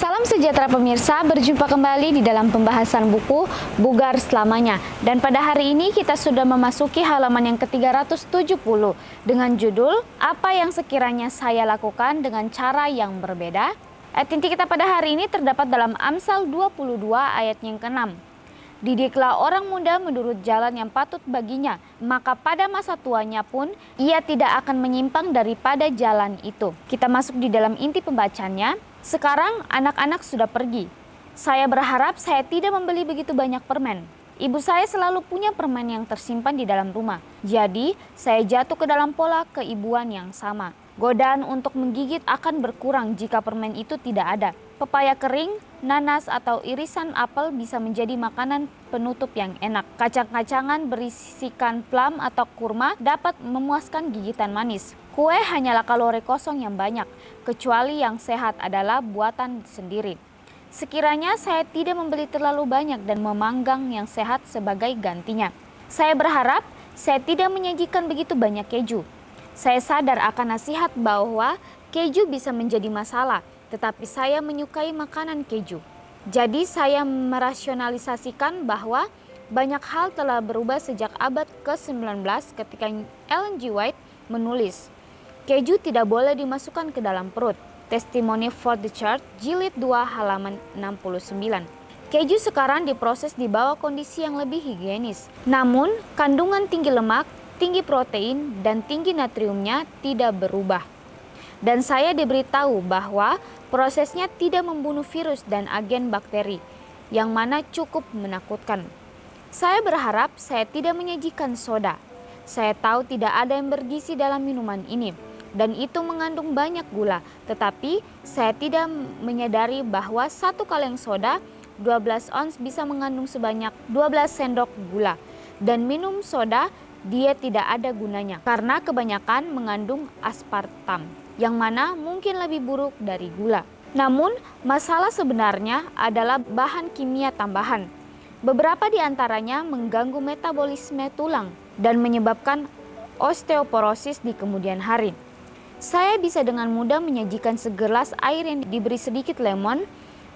Salam sejahtera pemirsa, berjumpa kembali di dalam pembahasan buku Bugar Selamanya. Dan pada hari ini kita sudah memasuki halaman yang ke-370 dengan judul Apa yang sekiranya saya lakukan dengan cara yang berbeda. Ayat inti kita pada hari ini terdapat dalam Amsal 22 ayat yang ke-6. Didiklah orang muda menurut jalan yang patut baginya, maka pada masa tuanya pun ia tidak akan menyimpang daripada jalan itu. Kita masuk di dalam inti pembacanya. Sekarang anak-anak sudah pergi. Saya berharap saya tidak membeli begitu banyak permen. Ibu saya selalu punya permen yang tersimpan di dalam rumah. Jadi saya jatuh ke dalam pola keibuan yang sama. Godaan untuk menggigit akan berkurang jika permen itu tidak ada. Pepaya kering, nanas atau irisan apel bisa menjadi makanan penutup yang enak. Kacang-kacangan berisikan plum atau kurma dapat memuaskan gigitan manis. Kue hanyalah kalori kosong yang banyak, kecuali yang sehat adalah buatan sendiri. Sekiranya saya tidak membeli terlalu banyak dan memanggang yang sehat sebagai gantinya. Saya berharap saya tidak menyajikan begitu banyak keju. Saya sadar akan nasihat bahwa keju bisa menjadi masalah, tetapi saya menyukai makanan keju. Jadi saya merasionalisasikan bahwa banyak hal telah berubah sejak abad ke-19 ketika Ellen G. White menulis, "Keju tidak boleh dimasukkan ke dalam perut." Testimony for the Church, jilid 2 halaman 69. Keju sekarang diproses di bawah kondisi yang lebih higienis. Namun, kandungan tinggi lemak, tinggi protein, dan tinggi natriumnya tidak berubah. Dan saya diberitahu bahwa prosesnya tidak membunuh virus dan agen bakteri, yang mana cukup menakutkan. Saya berharap saya tidak menyajikan soda. Saya tahu tidak ada yang bergizi dalam minuman ini, dan itu mengandung banyak gula. Tetapi saya tidak menyadari bahwa satu kaleng soda 12 ons bisa mengandung sebanyak 12 sendok gula. Dan minum soda dia tidak ada gunanya karena kebanyakan mengandung aspartam, yang mana mungkin lebih buruk dari gula. Namun masalah sebenarnya adalah bahan kimia tambahan. Beberapa di antaranya mengganggu metabolisme tulang dan menyebabkan osteoporosis di kemudian hari. Saya bisa dengan mudah menyajikan segelas air yang diberi sedikit lemon,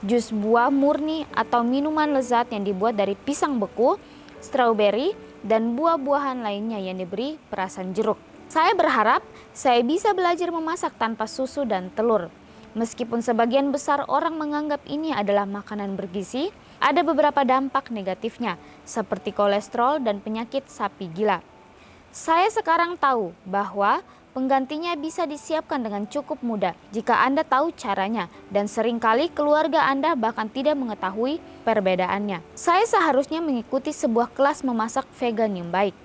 jus buah murni atau minuman lezat yang dibuat dari pisang beku, stroberi, dan buah-buahan lainnya yang diberi perasan jeruk. Saya berharap saya bisa belajar memasak tanpa susu dan telur. Meskipun sebagian besar orang menganggap ini adalah makanan bergizi, ada beberapa dampak negatifnya, seperti kolesterol dan penyakit sapi gila. Saya sekarang tahu bahwa penggantinya bisa disiapkan dengan cukup mudah jika Anda tahu caranya, dan seringkali keluarga Anda bahkan tidak mengetahui perbedaannya. Saya seharusnya mengikuti sebuah kelas memasak vegan yang baik.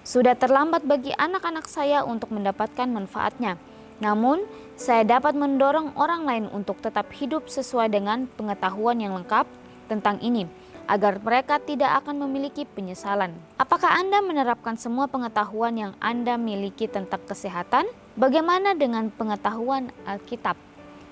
Sudah terlambat bagi anak-anak saya untuk mendapatkan manfaatnya. Namun, saya dapat mendorong orang lain untuk tetap hidup sesuai dengan pengetahuan yang lengkap tentang ini, agar mereka tidak akan memiliki penyesalan. Apakah Anda menerapkan semua pengetahuan yang Anda miliki tentang kesehatan? Bagaimana dengan pengetahuan Alkitab?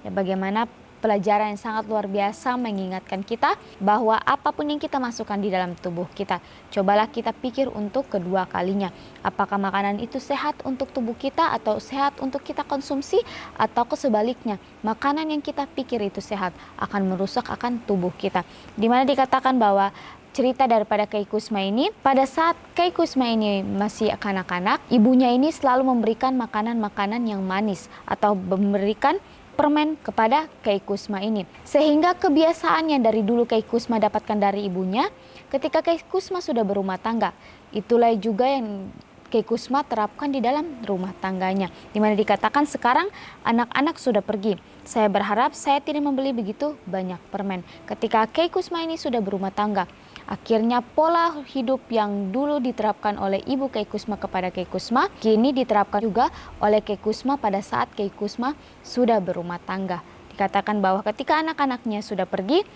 Bagaimana pelajaran yang sangat luar biasa mengingatkan kita bahwa apapun yang kita masukkan di dalam tubuh kita, cobalah kita pikir untuk kedua kalinya. Apakah makanan itu sehat untuk tubuh kita atau sehat untuk kita konsumsi, atau sebaliknya, makanan yang kita pikir itu sehat akan merusak akan tubuh kita. Dimana dikatakan bahwa cerita daripada Kay Kusma ini, pada saat Kay Kusma ini masih kanak-kanak, ibunya ini selalu memberikan makanan-makanan yang manis atau memberikan permen kepada Kay Kusma ini. Sehingga kebiasaannya dari dulu Kay Kusma dapatkan dari ibunya, ketika Kay Kusma sudah berumah tangga, itulah juga yang Kay Kusma terapkan di dalam rumah tangganya. Dimana dikatakan sekarang anak-anak sudah pergi. Saya berharap saya tidak membeli begitu banyak permen. Ketika Kay Kusma ini sudah berumah tangga, akhirnya pola hidup yang dulu diterapkan oleh ibu Kay Kusma kepada Kay Kusma, kini diterapkan juga oleh Kay Kusma pada saat Kay Kusma sudah berumah tangga. Dikatakan bahwa ketika anak-anaknya sudah pergi,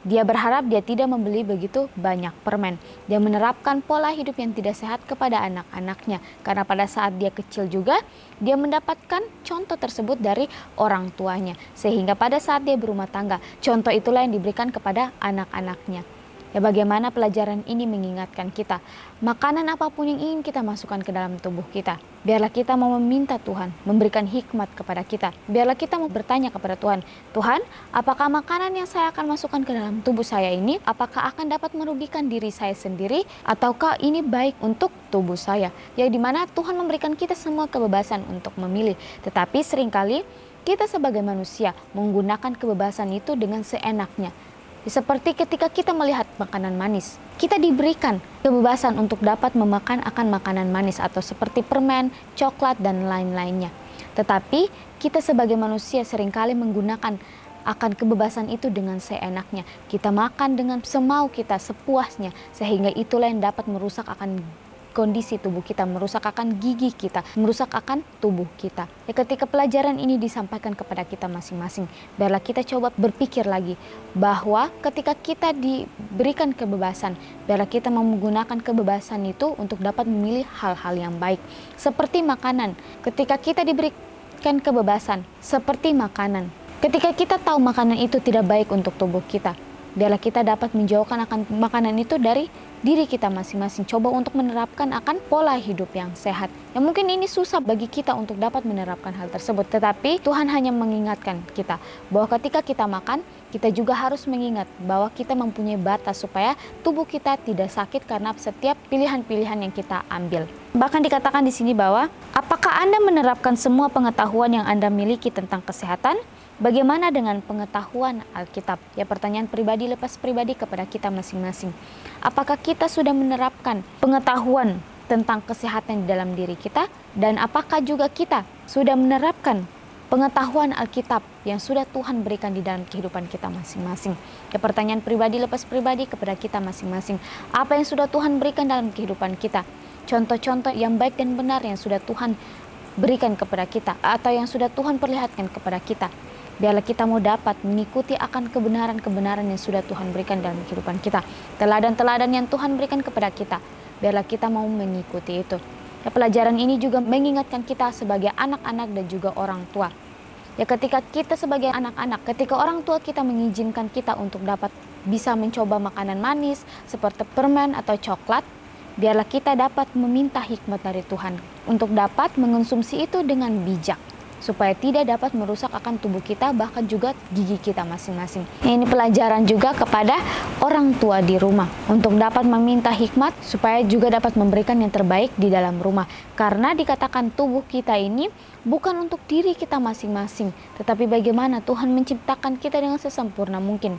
dia berharap dia tidak membeli begitu banyak permen. Dia menerapkan pola hidup yang tidak sehat kepada anak-anaknya. Karena pada saat dia kecil juga, dia mendapatkan contoh tersebut dari orang tuanya. Sehingga pada saat dia berumah tangga, contoh itulah yang diberikan kepada anak-anaknya. Ya, bagaimana pelajaran ini mengingatkan kita, makanan apapun yang ingin kita masukkan ke dalam tubuh kita, biarlah kita mau meminta Tuhan memberikan hikmat kepada kita. Biarlah kita mau bertanya kepada Tuhan, Tuhan, apakah makanan yang saya akan masukkan ke dalam tubuh saya ini, apakah akan dapat merugikan diri saya sendiri, ataukah ini baik untuk tubuh saya? Yang dimana Tuhan memberikan kita semua kebebasan untuk memilih. Tetapi seringkali kita sebagai manusia menggunakan kebebasan itu dengan seenaknya. Seperti ketika kita melihat makanan manis, kita diberikan kebebasan untuk dapat memakan akan makanan manis atau seperti permen, coklat, dan lain-lainnya. Tetapi kita sebagai manusia seringkali menggunakan akan kebebasan itu dengan seenaknya. Kita makan dengan semau kita, sepuasnya, sehingga itulah yang dapat merusak akan kondisi tubuh kita, merusak akan gigi kita, merusak akan tubuh kita. Ya, ketika pelajaran ini disampaikan kepada kita masing-masing, biarlah kita coba berpikir lagi bahwa ketika kita diberikan kebebasan, biarlah kita menggunakan kebebasan itu untuk dapat memilih hal-hal yang baik. Seperti makanan, ketika kita diberikan kebebasan, seperti makanan, ketika kita tahu makanan itu tidak baik untuk tubuh kita, biarlah kita dapat menjauhkan akan makanan itu dari diri kita masing-masing. Coba untuk menerapkan akan pola hidup yang sehat. Yang mungkin ini susah bagi kita untuk dapat menerapkan hal tersebut. Tetapi Tuhan hanya mengingatkan kita bahwa ketika kita makan, kita juga harus mengingat bahwa kita mempunyai batas supaya tubuh kita tidak sakit karena setiap pilihan-pilihan yang kita ambil. Bahkan dikatakan di sini bahwa, apakah Anda menerapkan semua pengetahuan yang Anda miliki tentang kesehatan? Bagaimana dengan pengetahuan Alkitab? Ya, pertanyaan pribadi lepas pribadi kepada kita masing-masing. Apakah kita sudah menerapkan pengetahuan tentang kesehatan di dalam diri kita? Dan apakah juga kita sudah menerapkan pengetahuan Alkitab yang sudah Tuhan berikan di dalam kehidupan kita masing-masing? Ya, pertanyaan pribadi lepas pribadi kepada kita masing-masing. Apa yang sudah Tuhan berikan dalam kehidupan kita? Contoh-contoh yang baik dan benar yang sudah Tuhan berikan kepada kita, atau yang sudah Tuhan perlihatkan kepada kita. Biarlah kita mau dapat mengikuti akan kebenaran-kebenaran yang sudah Tuhan berikan dalam kehidupan kita. Teladan-teladan yang Tuhan berikan kepada kita, biarlah kita mau mengikuti itu. Ya, pelajaran ini juga mengingatkan kita sebagai anak-anak dan juga orang tua. Ya, ketika kita sebagai anak-anak, ketika orang tua kita mengizinkan kita untuk dapat bisa mencoba makanan manis seperti permen atau coklat, biarlah kita dapat meminta hikmat dari Tuhan untuk dapat mengonsumsi itu dengan bijak, supaya tidak dapat merusak akan tubuh kita, bahkan juga gigi kita masing-masing. Ini pelajaran juga kepada orang tua di rumah untuk dapat meminta hikmat supaya juga dapat memberikan yang terbaik di dalam rumah. Karena dikatakan tubuh kita ini bukan untuk diri kita masing-masing, tetapi bagaimana Tuhan menciptakan kita dengan sesempurna mungkin,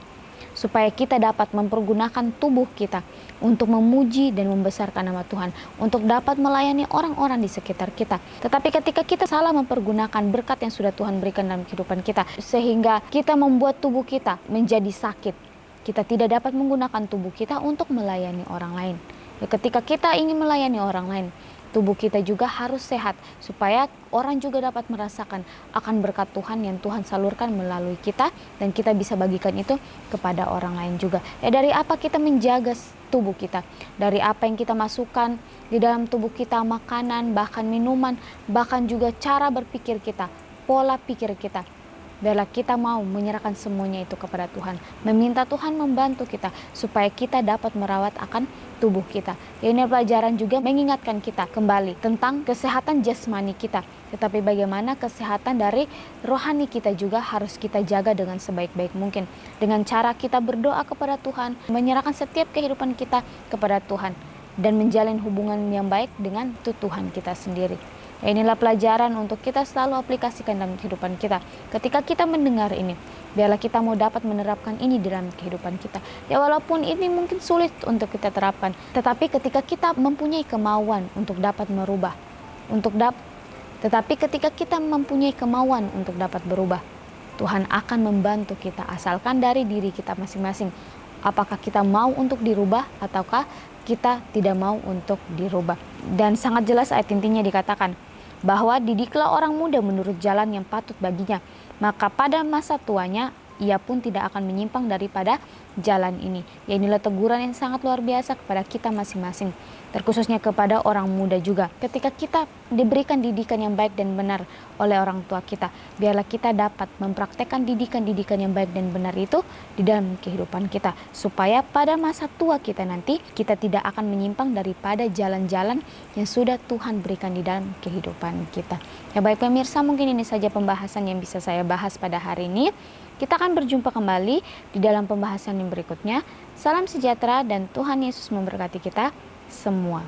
supaya kita dapat mempergunakan tubuh kita untuk memuji dan membesarkan nama Tuhan, untuk dapat melayani orang-orang di sekitar kita. Tetapi ketika kita salah mempergunakan berkat yang sudah Tuhan berikan dalam kehidupan kita, sehingga kita membuat tubuh kita menjadi sakit, kita tidak dapat menggunakan tubuh kita untuk melayani orang lain. Ya, ketika kita ingin melayani orang lain, tubuh kita juga harus sehat, supaya orang juga dapat merasakan akan berkat Tuhan yang Tuhan salurkan melalui kita, dan kita bisa bagikan itu kepada orang lain juga. Ya, dari apa kita menjaga tubuh kita, dari apa yang kita masukkan di dalam tubuh kita, makanan, bahkan minuman, bahkan juga cara berpikir kita, pola pikir kita. Biarlah kita mau menyerahkan semuanya itu kepada Tuhan, meminta Tuhan membantu kita supaya kita dapat merawat akan tubuh kita. Ini pelajaran juga mengingatkan kita kembali tentang kesehatan jasmani kita, tetapi bagaimana kesehatan dari rohani kita juga harus kita jaga dengan sebaik-baik mungkin, dengan cara kita berdoa kepada Tuhan, menyerahkan setiap kehidupan kita kepada Tuhan, dan menjalin hubungan yang baik dengan Tuhan kita sendiri. Inilah pelajaran untuk kita selalu aplikasikan dalam kehidupan kita. Ketika kita mendengar ini, biarlah kita mau dapat menerapkan ini dalam kehidupan kita. Ya, walaupun ini mungkin sulit untuk kita terapkan, tetapi ketika kita mempunyai kemauan untuk dapat merubah, tetapi ketika kita mempunyai kemauan untuk dapat berubah, Tuhan akan membantu kita, asalkan dari diri kita masing-masing. Apakah kita mau untuk dirubah ataukah kita tidak mau untuk dirubah. Dan sangat jelas ayat intinya dikatakan bahwa didiklah orang muda menurut jalan yang patut baginya, maka pada masa tuanya ia pun tidak akan menyimpang daripada jalan ini. Ya, inilah teguran yang sangat luar biasa kepada kita masing-masing, terkhususnya kepada orang muda juga. Ketika kita diberikan didikan yang baik dan benar oleh orang tua kita, biarlah kita dapat mempraktekkan didikan-didikan yang baik dan benar itu di dalam kehidupan kita, supaya pada masa tua kita nanti kita tidak akan menyimpang daripada jalan-jalan yang sudah Tuhan berikan di dalam kehidupan kita. Ya baik pemirsa, mungkin ini saja pembahasan yang bisa saya bahas pada hari ini. Kita akan berjumpa kembali di dalam pembahasan yang berikutnya. Salam sejahtera dan Tuhan Yesus memberkati kita semua.